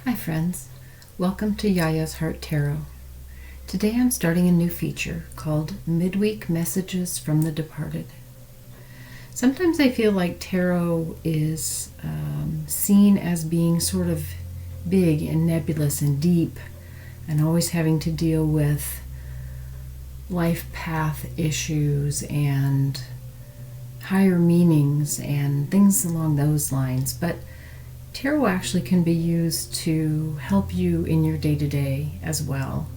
Hi friends, welcome to YiaYia's Heart Tarot. Today I'm starting a new feature called Midweek Messages from the Departed. Sometimes I feel like tarot is seen as being sort of big and nebulous and deep and always having to deal with life path issues and higher meanings and things along those lines, but tarot actually can be used to help you in your day-to-day as well.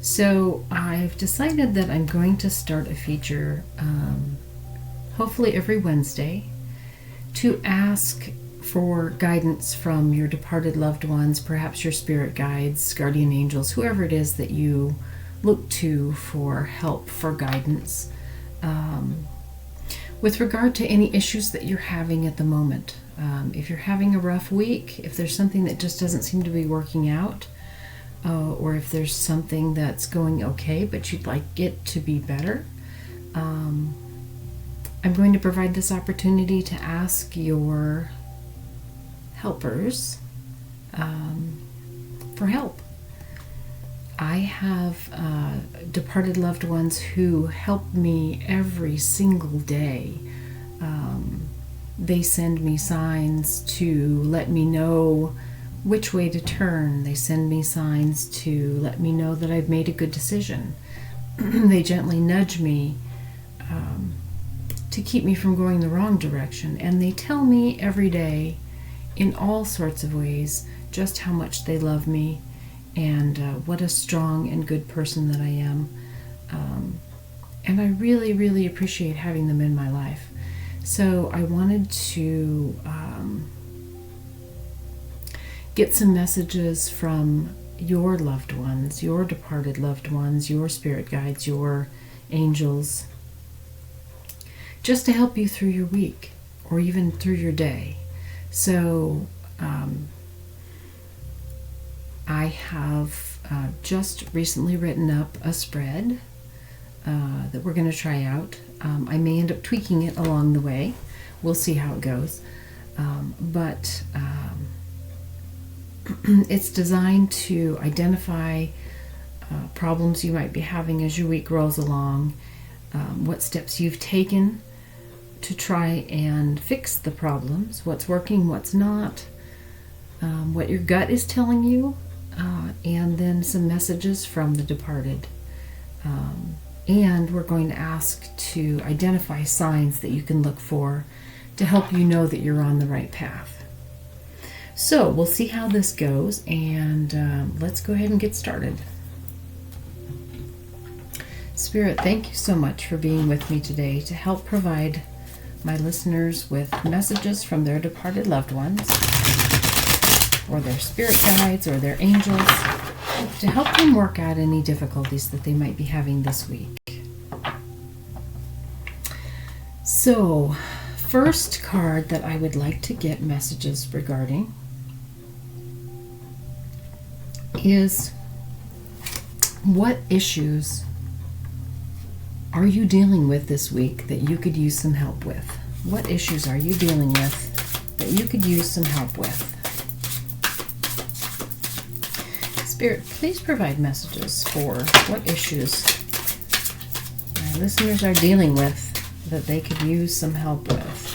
So I've decided that I'm going to start a feature, hopefully every Wednesday, to ask for guidance from your departed loved ones, perhaps your spirit guides, guardian angels, whoever it is that you look to for help, for guidance, with regard to any issues that you're having at the moment. If you're having a rough week, if there's something that just doesn't seem to be working out, or if there's something that's going okay but you'd like it to be better, I'm going to provide this opportunity to ask your helpers for help. I have departed loved ones who help me every single day. They send me signs to let me know which way to turn. They send me signs to let me know that I've made a good decision. They gently nudge me to keep me from going the wrong direction. And they tell me every day in all sorts of ways just how much they love me and what a strong and good person that I am. And I really, really appreciate having them in my life. So I wanted to get some messages from your loved ones, your departed loved ones, your spirit guides, your angels, just to help you through your week or even through your day. So I have just recently written up a spread that we're going to try out. I may end up tweaking it along the way. We'll see how it goes. But it's designed to identify problems you might be having as your week rolls along, what steps you've taken to try and fix the problems, what's working, what's not, what your gut is telling you, and then some messages from the departed. And we're going to ask to identify signs that you can look for to help you know that you're on the right path. So we'll see how this goes, and let's go ahead and get started. Spirit, thank you so much for being with me today to help provide my listeners with messages from their departed loved ones, or their spirit guides, or their angels, to help them work out any difficulties that they might be having this week. So, first card that I would like to get messages regarding is, what issues are you dealing with this week that you could use some help with? What issues are you dealing with that you could use some help with? Spirit, please provide messages for what issues my listeners are dealing with that they could use some help with.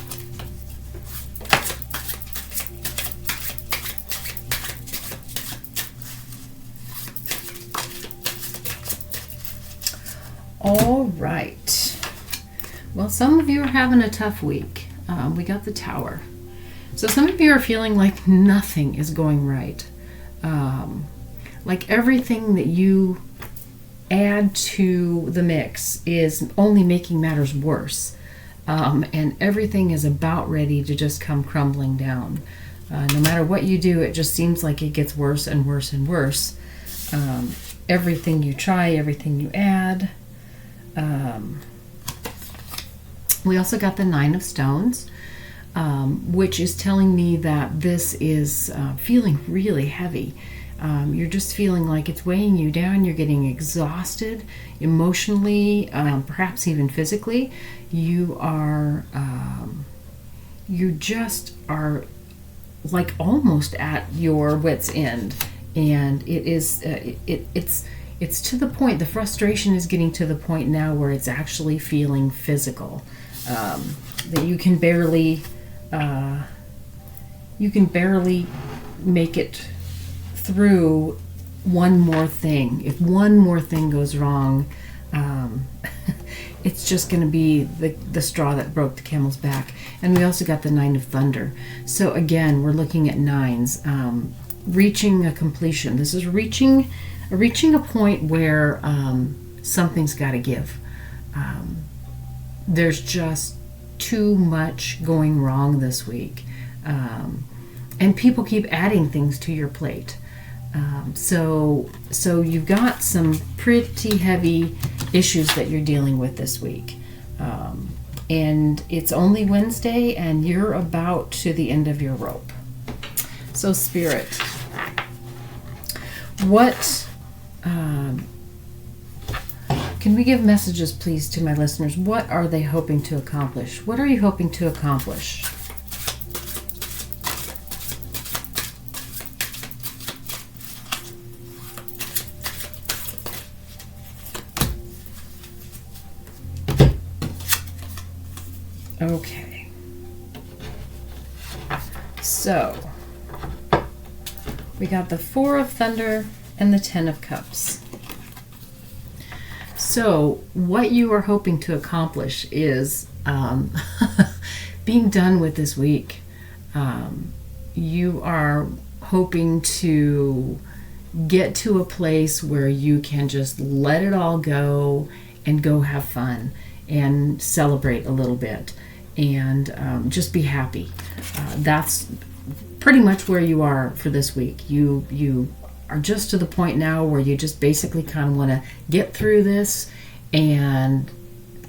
All right. Well, some of you are having a tough week. We got the Tower. So some of you are feeling like nothing is going right. Like everything that you add to the mix is only making matters worse. And everything is about ready to just come crumbling down. No matter what you do, it just seems like it gets worse and worse and worse. Everything you try, everything you add. We also got the Nine of Stones, which is telling me that this is feeling really heavy. You're just feeling like it's weighing you down. You're getting exhausted emotionally, perhaps even physically. You just are like almost at your wit's end, and it is it's to the point. The frustration is getting to the point now where it's actually feeling physical. That you can barely make it through one more thing. If one more thing goes wrong, it's just going to be the straw that broke the camel's back. And we also got the Nine of Thunder. So again, we're looking at nines, reaching a completion. This is reaching a point where something's got to give. There's just too much going wrong this week, and people keep adding things to your plate. So you've got some pretty heavy issues that you're dealing with this week. And it's only Wednesday, and you're about to the end of your rope. So Spirit, what can we give messages, please, to my listeners? What are they hoping to accomplish? What are you hoping to accomplish? Okay. So, we got the Four of Thunder and the Ten of Cups. So, what you are hoping to accomplish is being done with this week. You are hoping to get to a place where you can just let it all go and go have fun and celebrate a little bit and just be happy. That's pretty much where you are for this week. You are just to the point now where you just basically kind of want to get through this and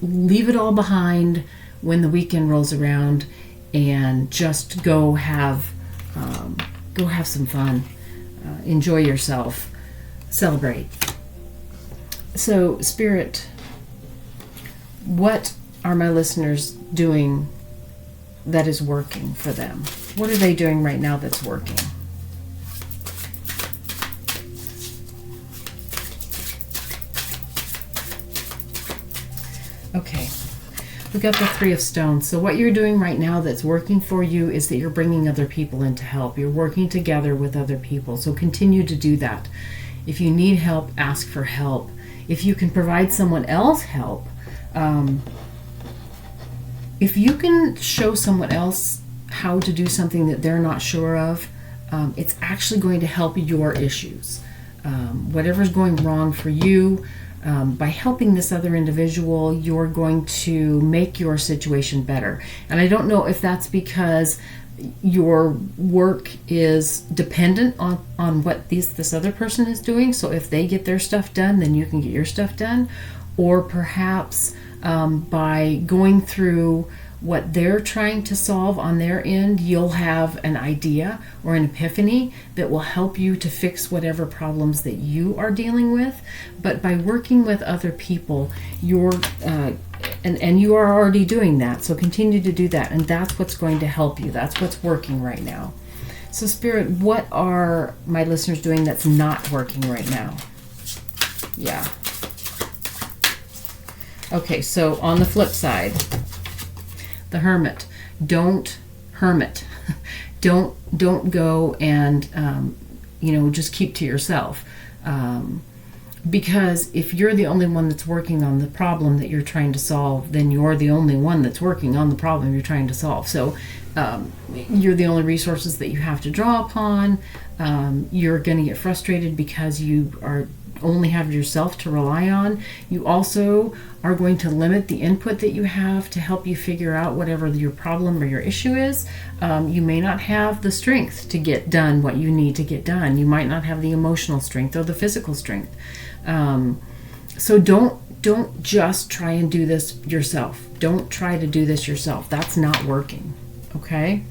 leave it all behind when the weekend rolls around and just go have some fun, enjoy yourself, celebrate. So Spirit, what are my listeners doing that is working for them? What are they doing right now that's working? Okay, we got the Three of Stones. So what you're doing right now that's working for you is that you're bringing other people in to help. You're working together with other people. So continue to do that. If you need help, ask for help. If you can provide someone else help, if you can show someone else how to do something that they're not sure of, it's actually going to help your issues. Whatever's going wrong for you, by helping this other individual, you're going to make your situation better. And I don't know if that's because your work is dependent on what this other person is doing. So if they get their stuff done, then you can get your stuff done. Or perhaps by going through what they're trying to solve on their end, you'll have an idea or an epiphany that will help you to fix whatever problems that you are dealing with. But by working with other people, you're and you are already doing that, so continue to do that, and that's what's going to help you. That's what's working right now. So Spirit, what are my listeners doing that's not working right now? Yeah. Okay, so on the flip side, the Hermit. Don't hermit. Don't go and just keep to yourself. Because if you're the only one that's working on the problem that you're trying to solve, then you're the only one that's working on the problem you're trying to solve. So you're the only resources that you have to draw upon. You're going to get frustrated because you only have yourself to rely on. You also are going to limit the input that you have to help you figure out whatever your problem or your issue is. You may not have the strength to get done what you need to get done. You might not have the emotional strength or the physical strength. So don't just try and do this yourself. Don't try to do this yourself. That's not working. Okay?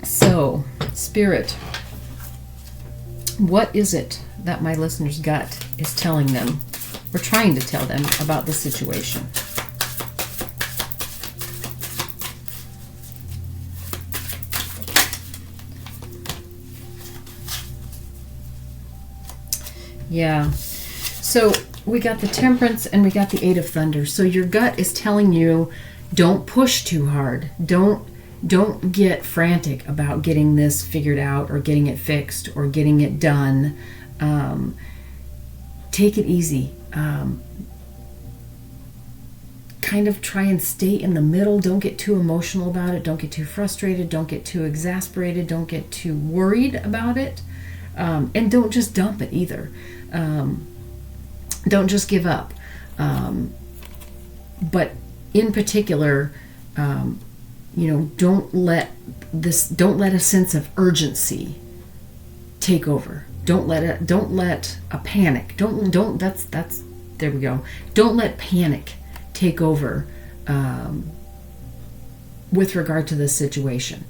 So, Spirit, what is it that my listener's gut is telling them or trying to tell them about the situation? Yeah. So we got the Temperance and we got the Eight of Thunder. So your gut is telling you, don't push too hard. Don't get frantic about getting this figured out or getting it fixed or getting it done. Take it easy. Kind of try and stay in the middle. Don't get too emotional about it. Don't get too frustrated. Don't get too exasperated. Don't get too worried about it. And don't just dump it either. Don't just give up. But in particular, don't let a sense of urgency take over. Don't let a panic. There we go. Don't let panic take over with regard to this situation.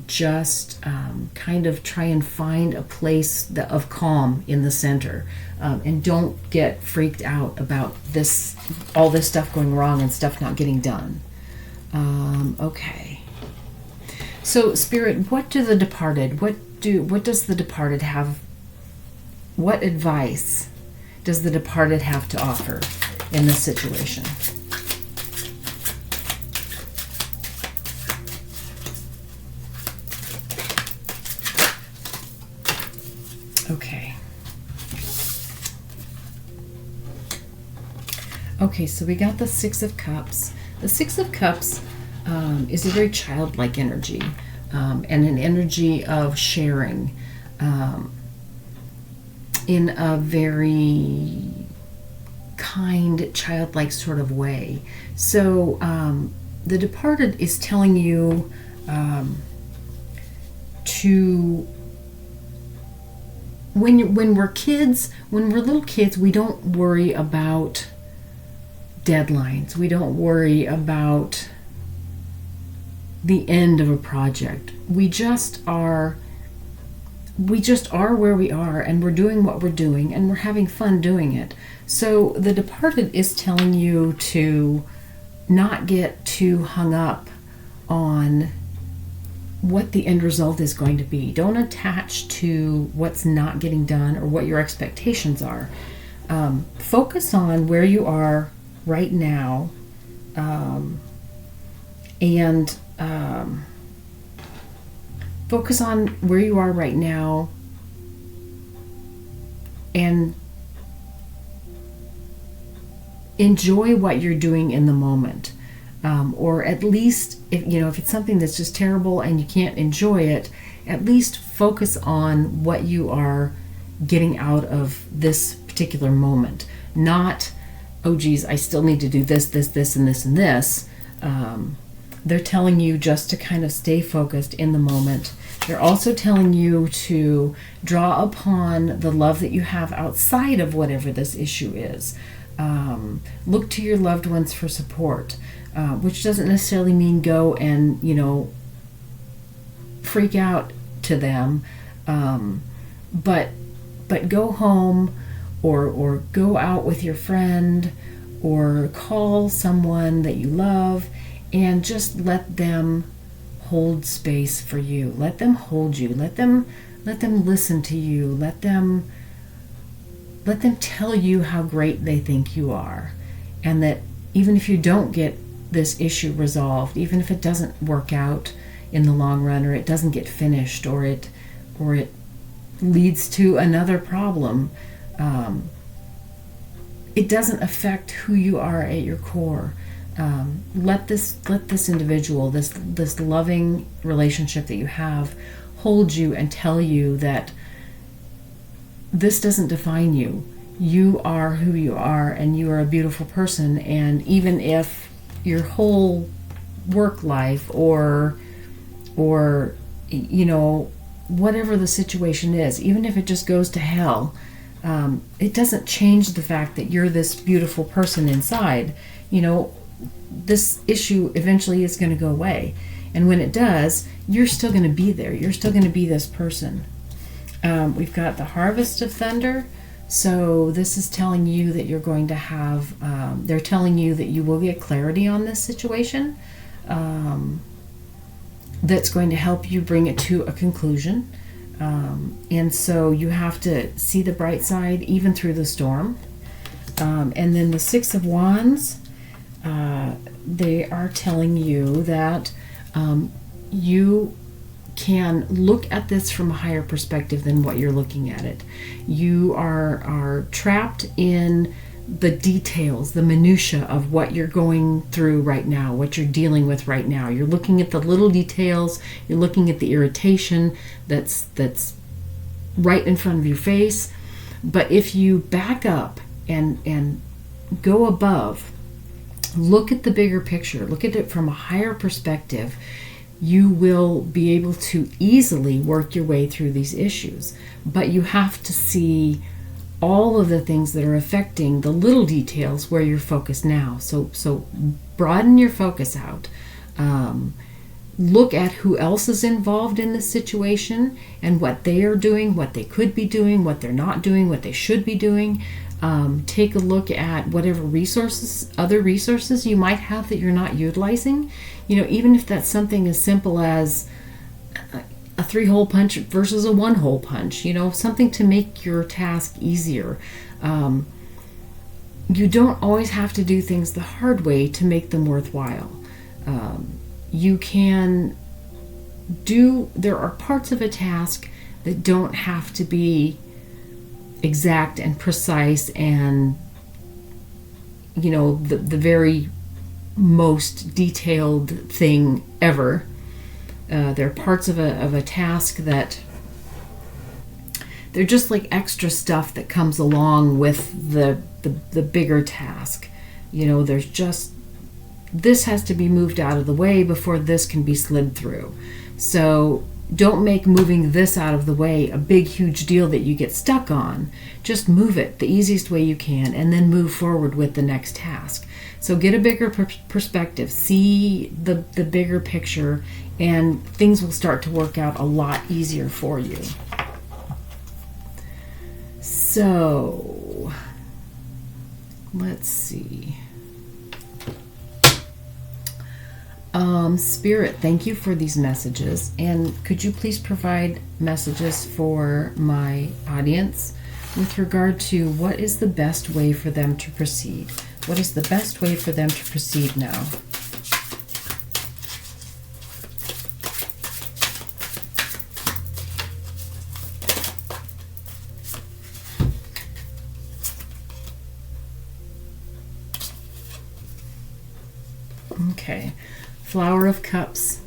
Just kind of try and find a place of calm in the center, and don't get freaked out about all this stuff going wrong and stuff not getting done. Okay. So, Spirit, what does the departed have? What advice does the departed have to offer in this situation? Okay. Okay, so we got the Six of Cups. The Six of Cups is a very childlike energy, and an energy of sharing in a very kind, childlike sort of way. So the departed is telling you to... When we're little kids, we don't worry about deadlines. We don't worry about the end of a project. We just are where we are, and we're doing what we're doing, and we're having fun doing it. So the departed is telling you to not get too hung up on what the end result is going to be. Don't attach to what's not getting done or what your expectations are. Focus on where you are right now, and focus on where you are right now, and enjoy what you're doing in the moment. Or at least, if it's something that's just terrible and you can't enjoy it, at least focus on what you are getting out of this particular moment. Not, oh geez, I still need to do this, and this, and this. They're telling you just to kind of stay focused in the moment. They're also telling you to draw upon the love that you have outside of whatever this issue is. Look to your loved ones for support. Which doesn't necessarily mean go and, freak out to them. But go home or go out with your friend or call someone that you love and just let them hold space for you. Let them hold you. Let them listen to you. Let them tell you how great they think you are. And that even if you don't get this issue resolved, even if it doesn't work out in the long run, or it doesn't get finished, or it leads to another problem, it doesn't affect who you are at your core. Let this individual, this loving relationship that you have, hold you and tell you that this doesn't define you. You are who you are, and you are a beautiful person. And even if your whole work life or whatever the situation is, even if it just goes to hell, it doesn't change the fact that you're this beautiful person inside. This issue eventually is going to go away, and when it does, you're still going to be there. You're still going to be this person. We've got the Harvest of Thunder. So this is telling you that you're going to have, they're telling you that you will get clarity on this situation, that's going to help you bring it to a conclusion. And so you have to see the bright side even through the storm. And then the Six of Wands, they are telling you that you can look at this from a higher perspective than what you're looking at it. You are trapped in the details, the minutia of what you're going through right now, what you're dealing with right now. You're looking at the little details, you're looking at the irritation that's right in front of your face. But if you back up and go above, look at the bigger picture, look at it from a higher perspective, you will be able to easily work your way through these issues. But you have to see all of the things that are affecting the little details where you're focused now. So broaden your focus out. Look at who else is involved in this situation and what they are doing, what they could be doing, what they're not doing, what they should be doing. Take a look at whatever other resources you might have that you're not utilizing. Even if that's something as simple as a 3-hole punch versus a 1-hole punch, something to make your task easier. You don't always have to do things the hard way to make them worthwhile. There are parts of a task that don't have to be exact and precise and the very most detailed thing ever. There are parts of a task that they're just like extra stuff that comes along with the bigger task. There's just, this has to be moved out of the way before this can be slid through. So don't make moving this out of the way a big, huge deal that you get stuck on. Just move it the easiest way you can and then move forward with the next task. So get a bigger perspective, see the bigger picture, and things will start to work out a lot easier for you. So, let's see. Spirit, thank you for these messages. And could you please provide messages for my audience with regard to what is the best way for them to proceed? What is the best way for them to proceed now? Okay. Flower of Cups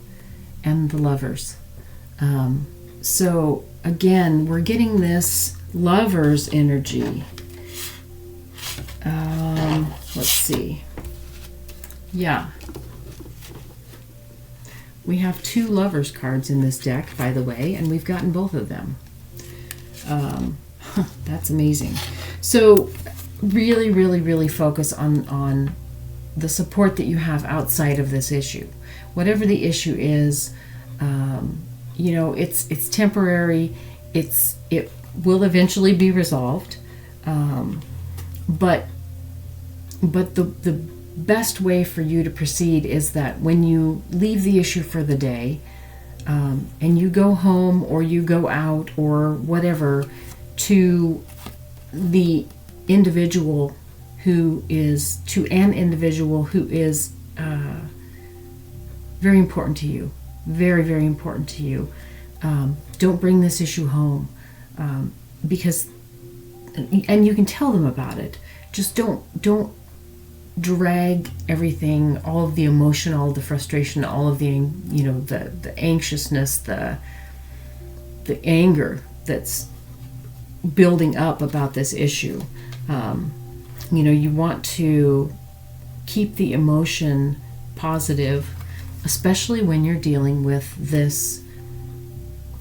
and the Lovers. So again, we're getting this Lovers energy. Let's see. Yeah. We have 2 Lovers cards in this deck, by the way, and we've gotten both of them. That's amazing. So really, really, really focus on the support that you have outside of this issue. Whatever the issue is, it's temporary. It will eventually be resolved. But the best way for you to proceed is that when you leave the issue for the day, and you go home or you go out or whatever, to an individual who is very important to you, very, very important to you. Don't bring this issue home, because, and you can tell them about it. Just don't drag everything, all of the emotion, all of the frustration, all of the the anxiousness, the anger that's building up about this issue. You want to keep the emotion positive, especially when you're dealing with this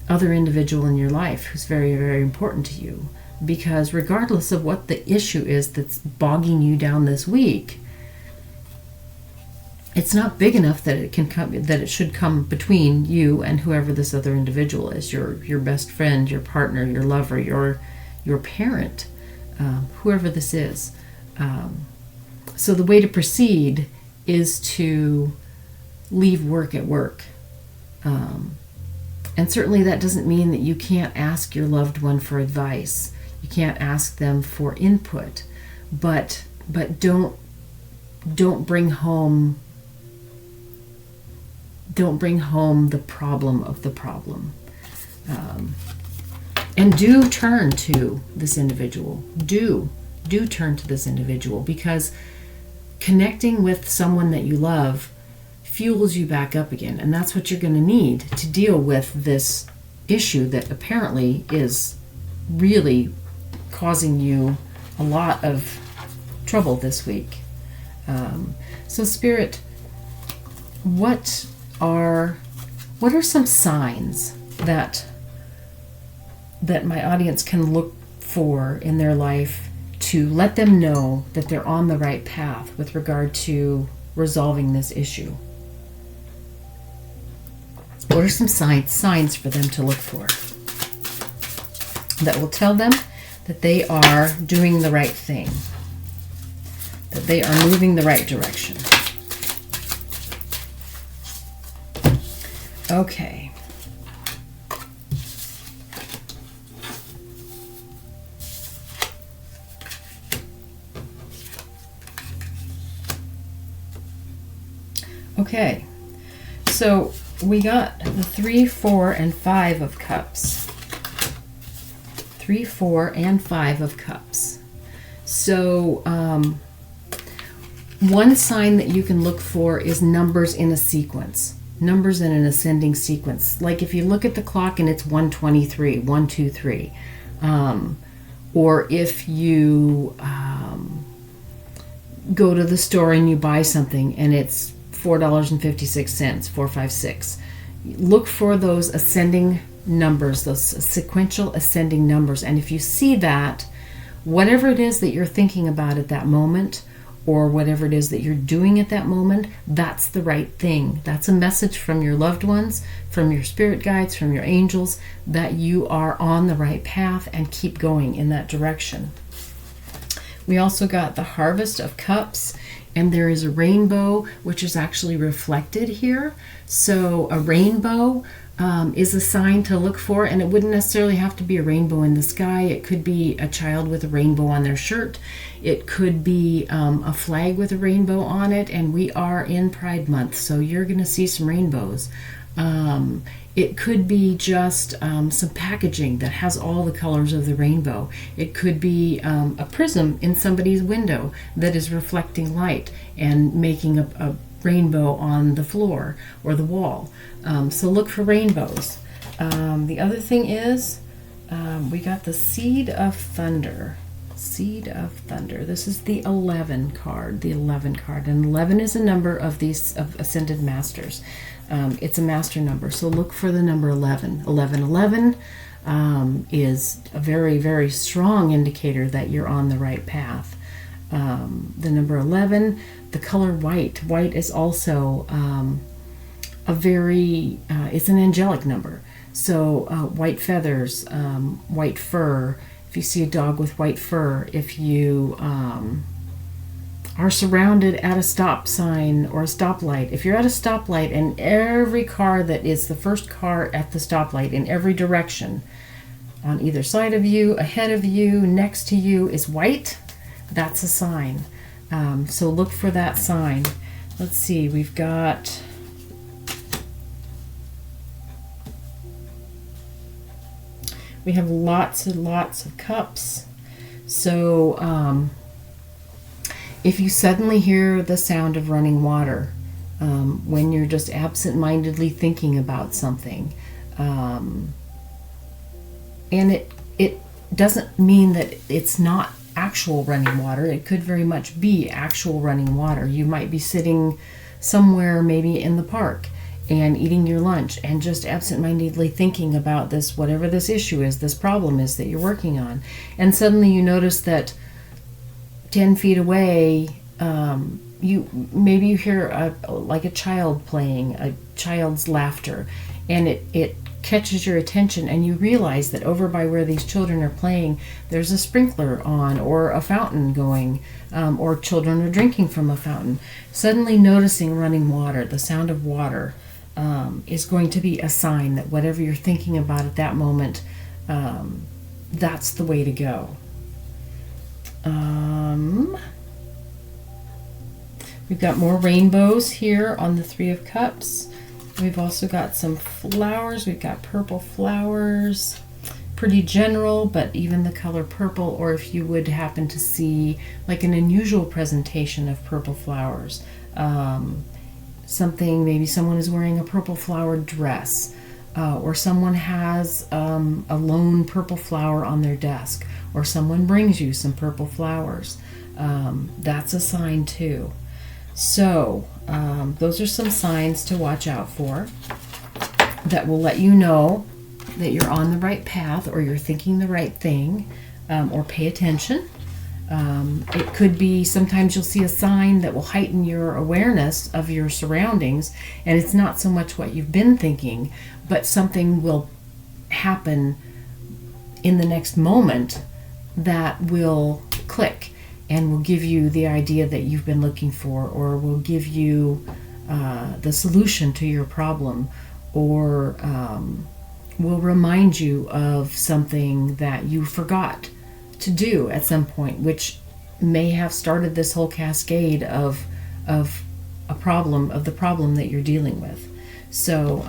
other individual in your life who's very, very important to you. Because regardless of what the issue is that's bogging you down this week, it's not big enough that it should come between you and whoever this other individual is, your best friend, your partner, your lover, your parent, whoever this is. So the way to proceed is to leave work at work, And certainly that doesn't mean that you can't ask your loved one for advice. You can't ask them for input, but don't bring home the problem of the problem. And do turn to this individual. Do turn to this individual, because connecting with someone that you love fuels you back up again. And that's what you're going to need to deal with this issue that apparently is really causing you a lot of trouble this week. So Spirit, what are some signs that my audience can look for in their life to let them know that they're on the right path with regard to resolving this issue? What are some signs for them to look for that will tell them that they are doing the right thing, that they are moving the right direction? Okay. Okay, so we got the 3, 4, and 5 of cups. 3, 4, and 5 of cups. So one sign that you can look for is numbers in a sequence. Numbers in an ascending sequence. Like if you look at the clock and it's 123, 1, 2, 3. Or if you go to the store and you buy something and it's $4.56, 456. Look for those ascending numbers, those sequential ascending numbers. And if you see that, whatever it is that you're thinking about at that moment, or whatever it is that you're doing at that moment, that's the right thing. That's a message from your loved ones, from your spirit guides, from your angels, that you are on the right path and keep going in that direction. We also got the Harvest of Cups, and there is a rainbow, which is actually reflected here. So a rainbow is a sign to look for, and it wouldn't necessarily have to be a rainbow in the sky. It could be a child with a rainbow on their shirt. It could be a flag with a rainbow on it, and we are in Pride Month, so you're going to see some rainbows. It could be just some packaging that has all the colors of the rainbow. It could be a prism in somebody's window that is reflecting light and making a rainbow on the floor or the wall. So look for rainbows. The other thing is we got the Seed of Thunder. Seed of Thunder. This is the 11 card. The 11 card. And 11 is a number of these of Ascended Masters. It's a master number. So look for the number 11. 1111 is a very, very strong indicator that you're on the right path. The number 11, the color white. White is also it's an angelic number. So white feathers, white fur. If you see a dog with white fur, if you are surrounded at a stop sign or a stoplight, if you're at a stoplight and every car that is the first car at the stoplight in every direction, on either side of you, ahead of you, next to you is white, that's a sign. So look for that sign. Let's see, we have lots and lots of cups. So if you suddenly hear the sound of running water, when you're just absent-mindedly thinking about something, and it doesn't mean that it's not actual running water. It could very much be actual running water. You might be sitting somewhere, maybe in the park, and eating your lunch and just absent-mindedly thinking about this, whatever this issue is, this problem is that you're working on. And suddenly you notice that 10 feet away, you hear like a child playing, a child's laughter, and it catches your attention, and you realize that over by where these children are playing, there's a sprinkler on, or a fountain going, or children are drinking from a fountain. Suddenly noticing running water, the sound of water, is going to be a sign that whatever you're thinking about at that moment, that's the way to go. We've got more rainbows here on the Three of Cups. We've also got some flowers. We've got purple flowers. Pretty general, but even the color purple, or if you would happen to see like an unusual presentation of purple flowers. Something, maybe someone is wearing a purple flowered dress, or someone has a lone purple flower on their desk, or someone brings you some purple flowers. That's a sign too. So those are some signs to watch out for that will let you know that you're on the right path, or you're thinking the right thing, or pay attention. It could be sometimes you'll see a sign that will heighten your awareness of your surroundings, and it's not so much what you've been thinking, but something will happen in the next moment that will click and will give you the idea that you've been looking for, or will give you the solution to your problem, or will remind you of something that you forgot to do at some point, which may have started this whole cascade of the problem that you're dealing with. So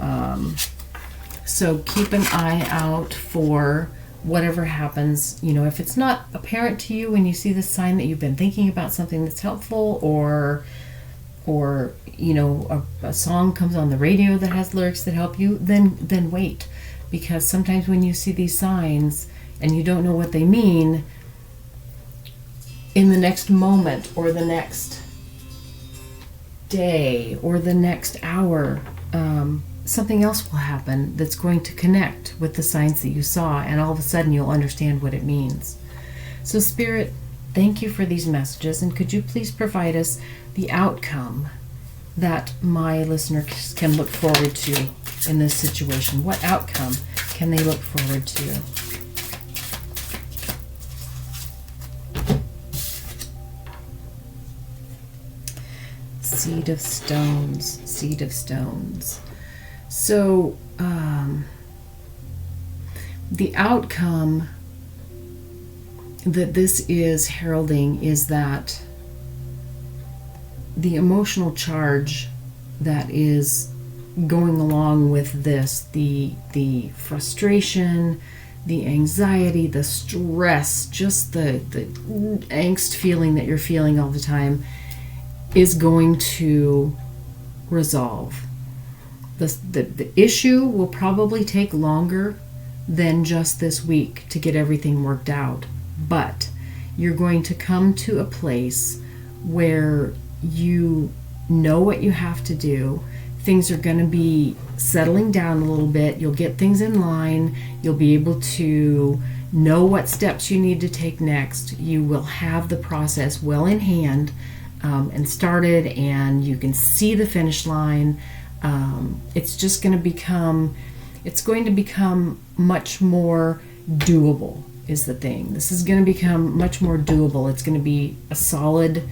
keep an eye out for whatever happens. If it's not apparent to you when you see this sign that you've been thinking about something that's helpful, or a song comes on the radio that has lyrics that help you, then wait. Because sometimes when you see these signs and you don't know what they mean, in the next moment or the next day or the next hour, something else will happen that's going to connect with the signs that you saw, and all of a sudden you'll understand what it means. So Spirit, thank you for these messages, and could you please provide us the outcome that my listeners can look forward to in this situation? What outcome can they look forward to? Seed of Stones, Seed of Stones. So, the outcome that this is heralding is that the emotional charge that is going along with this, the frustration, the anxiety, the stress, just the angst feeling that you're feeling all the time, is going to resolve. The issue will probably take longer than just this week to get everything worked out, but you're going to come to a place where you know what you have to do. Things are going to be settling down a little bit. You'll get things in line. You'll be able to know what steps you need to take next. You will have the process well in hand and started, and you can see the finish line. It's going to become much more doable is the thing. This is going to become much more doable. It's going to be a solid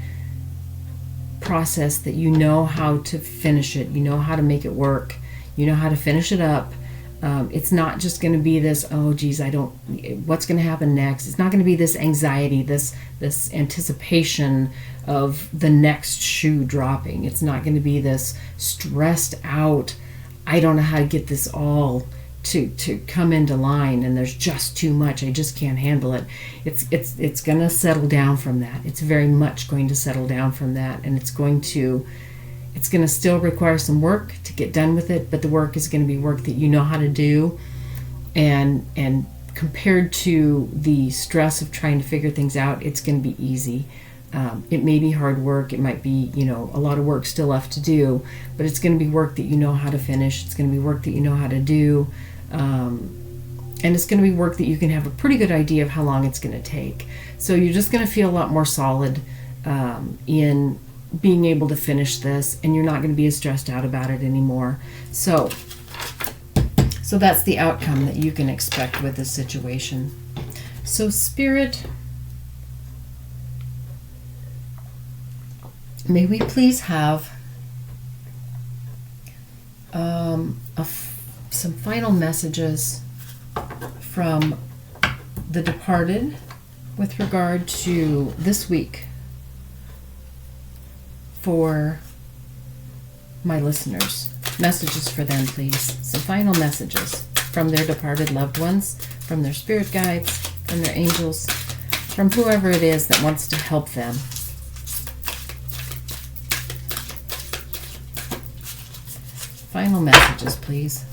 process that you know how to finish it. You know how to make it work. You know how to finish it up. It's not just going to be this, oh geez, what's going to happen next? It's not going to be this anxiety, this anticipation of the next shoe dropping. It's not going to be this stressed out, I don't know how to get this all to come into line, and there's just too much, I just can't handle it. It's going to settle down from that. It's very much going to settle down from that, and it's going to still require some work to get done with it, but the work is going to be work that you know how to do, and compared to the stress of trying to figure things out, it's going to be easy. It may be hard work, it might be, a lot of work still left to do, but it's going to be work that you know how to finish. It's going to be work that you know how to do, and it's going to be work that you can have a pretty good idea of how long it's going to take. So you're just going to feel a lot more solid in being able to finish this, and you're not going to be as stressed out about it anymore. So that's the outcome that you can expect with this situation. So Spirit, may we please have some final messages from the departed with regard to this week for my listeners. Messages for them, please. Some final messages from their departed loved ones, from their spirit guides, from their angels, from whoever it is that wants to help them. Final messages, please.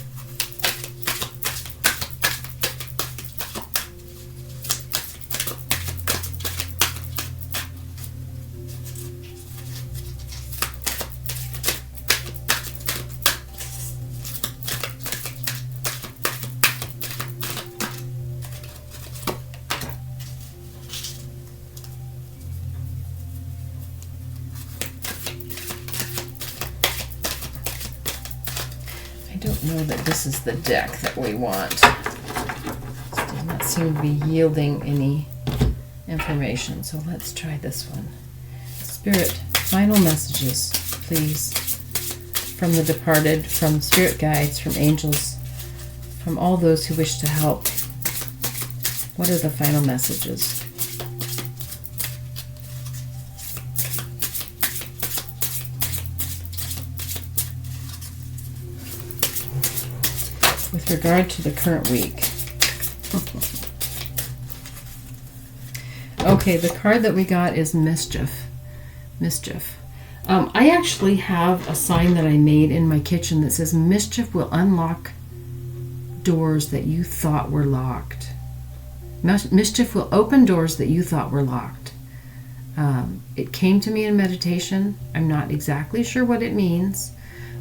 I don't know that this is the deck that we want. This does not seem to be yielding any information, so let's try this one. Spirit, final messages, please, from the departed, from spirit guides, from angels, from all those who wish to help. What are the final messages? With regard to the current week. Okay, the card that we got is Mischief. Mischief. I actually have a sign that I made in my kitchen that says, Mischief will unlock doors that you thought were locked. Mischief will open doors that you thought were locked. It came to me in meditation. I'm not exactly sure what it means,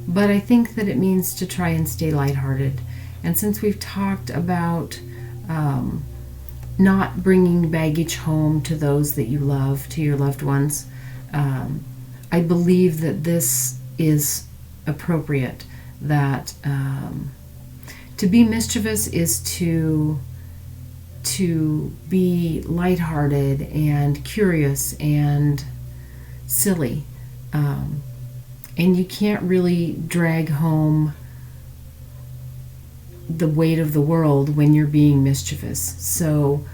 but I think that it means to try and stay lighthearted. And since we've talked about not bringing baggage home to those that you love, to your loved ones, I believe that this is appropriate. That to be mischievous is to be lighthearted and curious and silly. And you can't really drag home the weight of the world when you're being mischievous. So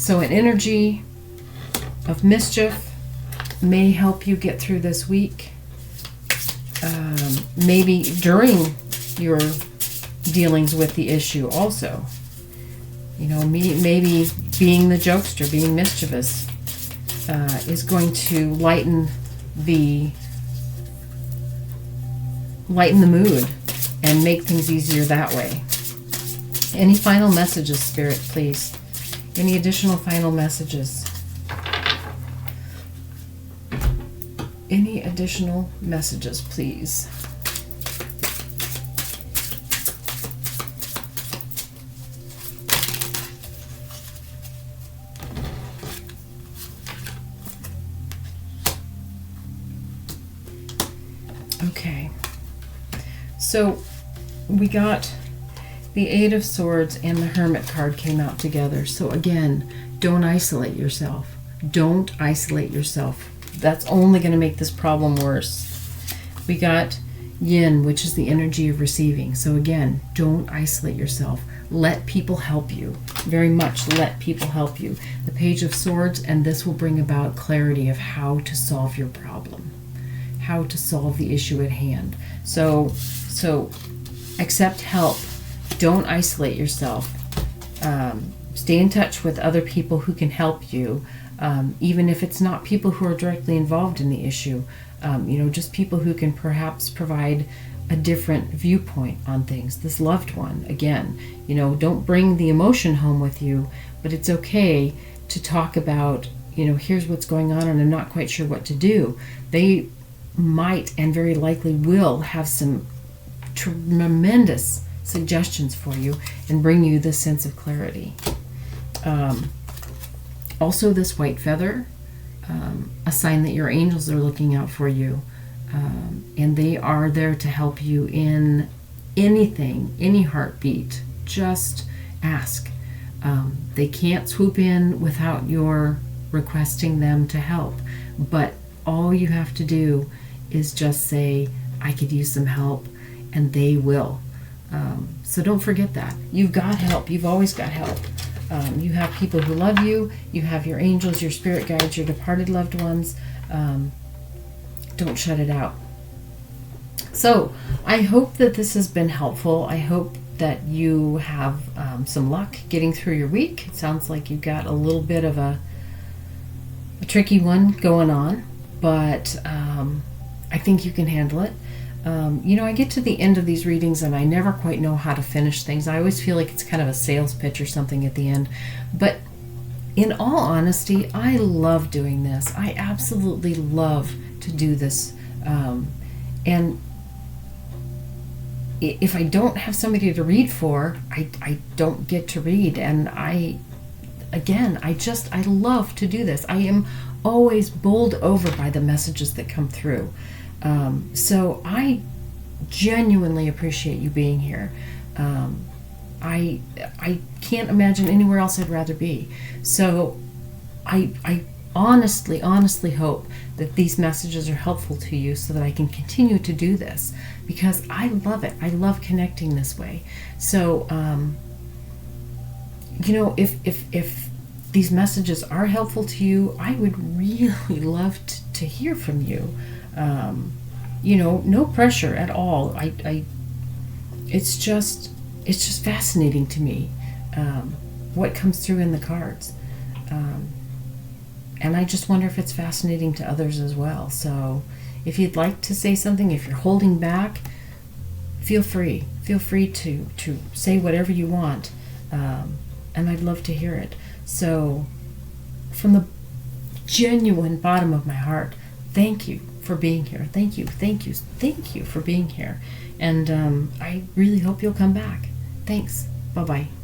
an energy of mischief may help you get through this week. Maybe during your dealings with the issue also. You know, maybe being the jokester, being mischievous, is going to lighten the mood and make things easier that way. Any final messages, Spirit, please? Any additional final messages? Any additional messages, please? Okay. So we got the Eight of Swords and the Hermit card came out together. So again, don't isolate yourself. Don't isolate yourself. That's only going to make this problem worse. We got Yin, which is the energy of receiving. So again, don't isolate yourself. Let people help you. Very much let people help you. The Page of Swords, and this will bring about clarity of how to solve your problem. How to solve the issue at hand. So accept help. Don't isolate yourself. Stay in touch with other people who can help you, even if it's not people who are directly involved in the issue. Just people who can perhaps provide a different viewpoint on things. This loved one, again, don't bring the emotion home with you, but it's okay to talk about, here's what's going on and I'm not quite sure what to do. They might and very likely will have some tremendous suggestions for you and bring you this sense of clarity. Also, this white feather, a sign that your angels are looking out for you, and they are there to help you in anything, any heartbeat. Just ask. They can't swoop in without your requesting them to help, but all you have to do is just say, I could use some help, and they will. So don't forget that. You've got help. You've always got help. You have people who love you. You have your angels, your spirit guides, your departed loved ones. Don't shut it out. So I hope that this has been helpful. I hope that you have some luck getting through your week. It sounds like you've got a little bit of a tricky one going on, but I think you can handle it. I get to the end of these readings and I never quite know how to finish things. I always feel like it's kind of a sales pitch or something at the end. But in all honesty, I love doing this. I absolutely love to do this. And if I don't have somebody to read for, I don't get to read. And I love to do this. I am always bowled over by the messages that come through. So I genuinely appreciate you being here. I can't imagine anywhere else I'd rather be. So I honestly hope that these messages are helpful to you so that I can continue to do this, because I love it. I love connecting this way. So, if these messages are helpful to you, I would really love to hear from you. No pressure at all. It's just fascinating to me what comes through in the cards. And I just wonder if it's fascinating to others as well. So if you'd like to say something, if you're holding back, feel free. Feel free to say whatever you want. And I'd love to hear it. So from the genuine bottom of my heart, thank you for being here. Thank you for being here. And I really hope you'll come back. Thanks. Bye-bye.